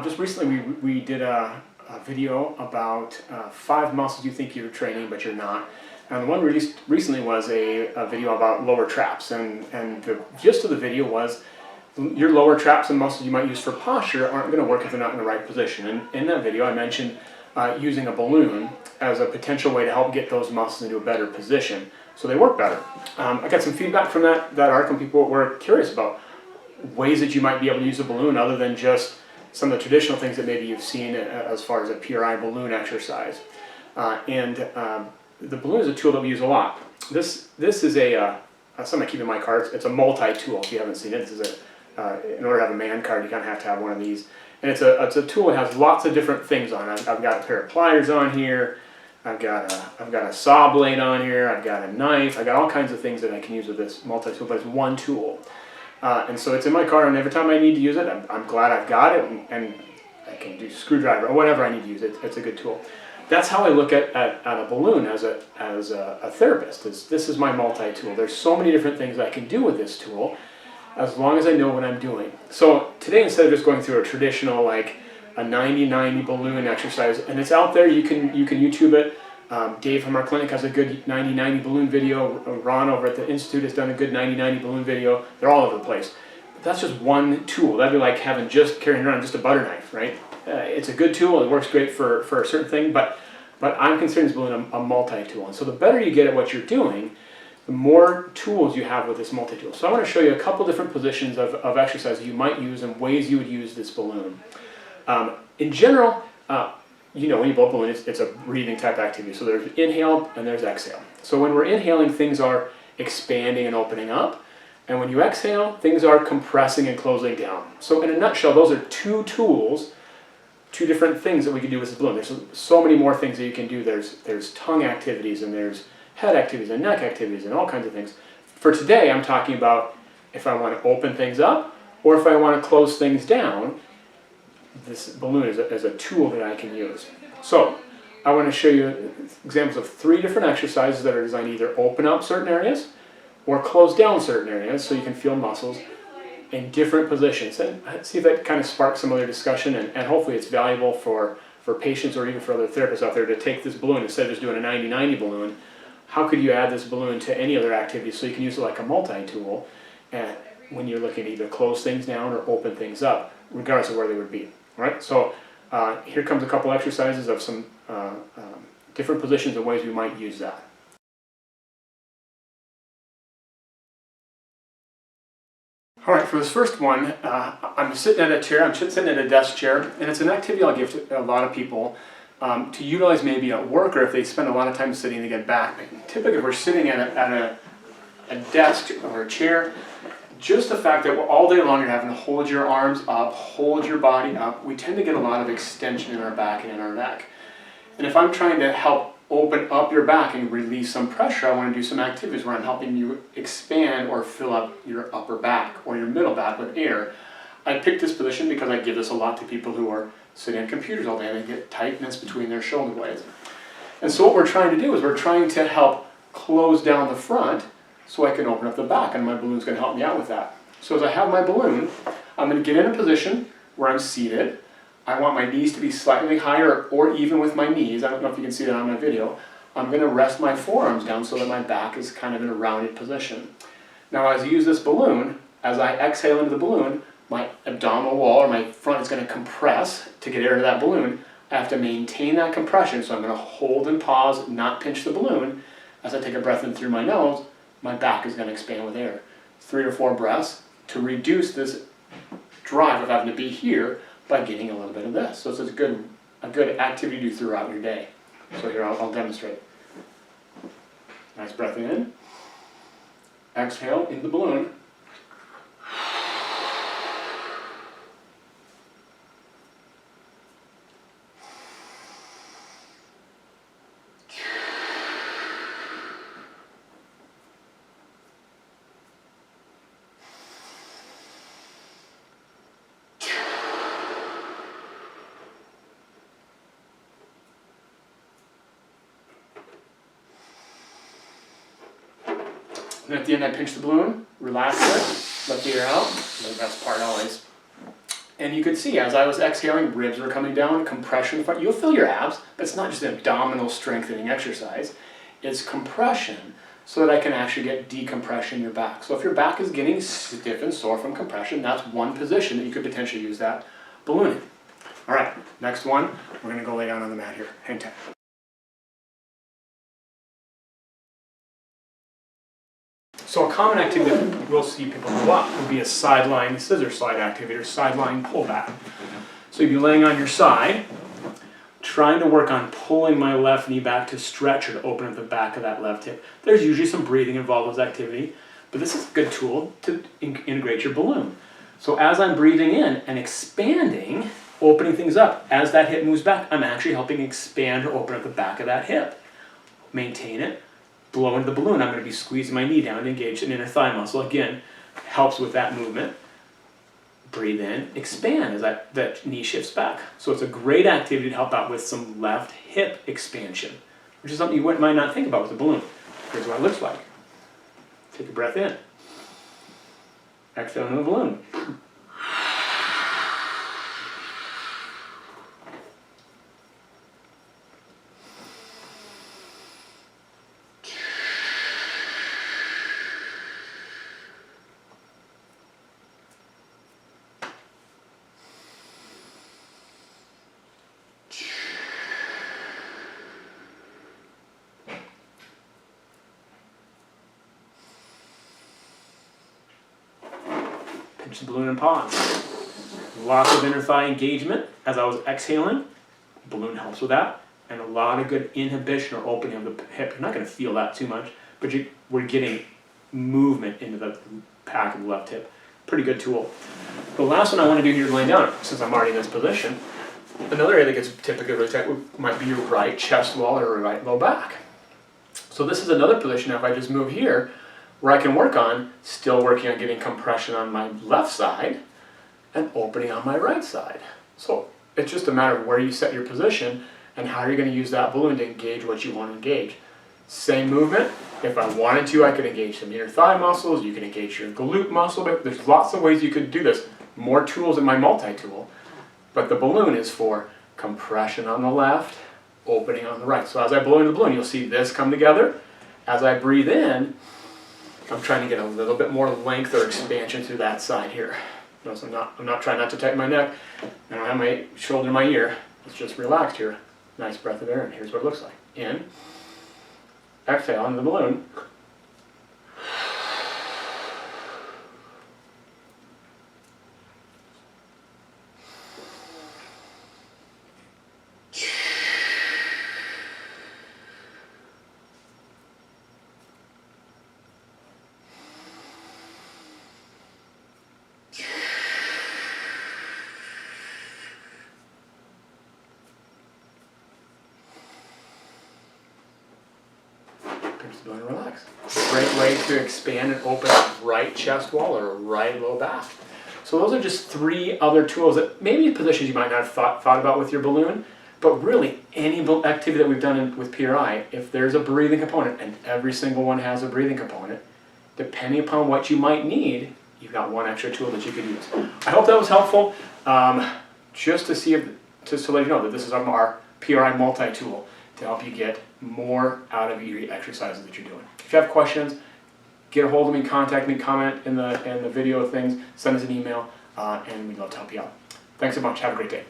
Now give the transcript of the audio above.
just recently we did a video about 5 muscles you think you're training but you're not. And the one released recently was a video about lower traps, and the gist of the video was your lower traps and muscles you might use for posture aren't going to work if they're not in the right position. And in that video I mentioned using a balloon as a potential way to help get those muscles into a better position so they work better. I got some feedback from that article. People were curious about ways that you might be able to use a balloon other than just some of the traditional things that maybe you've seen as far as a PRI balloon exercise. The balloon is a tool that we use a lot. This is something I keep in my car. It's a multi-tool. If you haven't seen it, this is in order to have a man card, you kind of have to have one of these. And it's a tool that has lots of different things on it. I've got a pair of pliers on here. I've got a saw blade on here. I've got a knife. I've got all kinds of things that I can use with this multi-tool, but it's one tool. And so it's in my car, and every time I need to use it, I'm glad I've got it, and I can do screwdriver or whatever I need to use it. It's a good tool. That's how I look at a balloon as a therapist. This is my multi-tool. There's so many different things I can do with this tool as long as I know what I'm doing. So today, instead of just going through a traditional like a 90-90 balloon exercise, and it's out there, you can YouTube it. Dave from our clinic has a good 90-90 balloon video. Ron over at the Institute has done a good 90-90 balloon video. They're all over the place. But that's just one tool. That'd be like carrying around just a butter knife, right? It's a good tool. It works great for a certain thing, but I'm considering this balloon a multi-tool. And so the better you get at what you're doing, the more tools you have with this multi-tool. So I want to show you a couple different positions of exercises you might use and ways you would use this balloon. In general, you know, when you blow a balloon, it's a breathing type activity. So there's inhale and there's exhale. So when we're inhaling, things are expanding and opening up. And when you exhale, things are compressing and closing down. So in a nutshell, those are two tools, two different things that we can do with this balloon. There's so many more things that you can do. There's tongue activities, and there's head activities and neck activities and all kinds of things. For today, I'm talking about if I want to open things up or if I want to close things down. This balloon is a tool that I can use. So I want to show you examples of 3 different exercises that are designed to either open up certain areas or close down certain areas so you can feel muscles in different positions. And see if that kind of sparks some other discussion, and hopefully it's valuable for patients or even for other therapists out there to take this balloon instead of just doing a 90-90 balloon. How could you add this balloon to any other activity so you can use it like a multi-tool when you're looking to either close things down or open things up, regardless of where they would be. All right, so here comes a couple exercises of some different positions and ways we might use that. All right, for this first one, I'm sitting at a chair. I'm sitting at a desk chair, and it's an activity I'll give to a lot of people to utilize maybe at work, or if they spend a lot of time sitting to get back pain. Typically, if we're sitting at a desk or a chair, just the fact that all day long you're having to hold your arms up, hold your body up, we tend to get a lot of extension in our back and in our neck. And if I'm trying to help open up your back and release some pressure, I want to do some activities where I'm helping you expand or fill up your upper back or your middle back with air. I picked this position because I give this a lot to people who are sitting at computers all day and they get tightness between their shoulder blades. And so what we're trying to do is we're trying to help close down the front so I can open up the back, and my balloon's going to help me out with that. So as I have my balloon, I'm going to get in a position where I'm seated. I want my knees to be slightly higher or even with my knees. I don't know if you can see that on my video. I'm going to rest my forearms down so that my back is kind of in a rounded position. Now as I use this balloon, as I exhale into the balloon, my abdominal wall or my front is going to compress to get air into that balloon. I have to maintain that compression, so I'm going to hold and pause, not pinch the balloon. As I take a breath in through my nose, my back is going to expand with air. 3 or 4 breaths to reduce this drive of having to be here by getting a little bit of this. So it's a good activity to do throughout your day. So here I'll demonstrate. Nice breath in. Exhale into the balloon. And at the end I pinch the balloon, relax it, let the air out. The best part always. And you could see as I was exhaling, ribs were coming down, compression in the front. You'll feel your abs, but it's not just an abdominal strengthening exercise. It's compression so that I can actually get decompression in your back. So if your back is getting stiff and sore from compression, that's one position that you could potentially use that balloon in. All right, next one, we're gonna go lay down on the mat here. Hang tight. So a common activity that we'll see people do a lot would be a sideline scissor slide activity or sideline pullback. So you'd be laying on your side, trying to work on pulling my left knee back to stretch or to open up the back of that left hip. There's usually some breathing involved with this activity, but this is a good tool to integrate your balloon. So as I'm breathing in and expanding, opening things up, as that hip moves back, I'm actually helping expand or open up the back of that hip. Maintain it. Blow into the balloon, I'm going to be squeezing my knee down to engage an inner thigh muscle. Again, helps with that movement. Breathe in, expand as that knee shifts back. So it's a great activity to help out with some left hip expansion, which is something you might not think about with a balloon. Here's what it looks like. Take a breath in. Exhale into the balloon. Pinch the balloon and pause. Lots of inner thigh engagement as I was exhaling. Balloon helps with that. And a lot of good inhibition or opening of the hip. You're not going to feel that too much, but we're getting movement into the back of the left hip. Pretty good tool. The last one I want to do here is laying down, since I'm already in this position. Another area that gets typically really tight might be your right chest wall or right low back. So this is another position now if I just move here, where I can work on, still working on getting compression on my left side and opening on my right side. So it's just a matter of where you set your position and how you're going to use that balloon to engage what you want to engage. Same movement. If I wanted to, I could engage some inner thigh muscles. You can engage your glute muscle. But there's lots of ways you could do this. More tools in my multi-tool. But the balloon is for compression on the left, opening on the right. So as I blow into the balloon, you'll see this come together. As I breathe in, I'm trying to get a little bit more length or expansion through that side here. Notice I'm not trying not to tighten my neck. I don't have my shoulder in my ear. It's just relaxed here. Nice breath of air, and here's what it looks like. In, exhale into the balloon. Going to relax. Great way to expand and open up right chest wall or right low back. So those are just 3 other tools that maybe positions you might not have thought about with your balloon, but really any activity that we've done with PRI, if there's a breathing component, and every single one has a breathing component, depending upon what you might need, you've got one extra tool that you could use. I hope that was helpful. Just to see to let you know that this is our PRI multi-tool to help you get more out of your exercises that you're doing. If you have questions, get a hold of me, contact me, comment in the video things, send us an email, and we'd love to help you out. Thanks so much. Have a great day.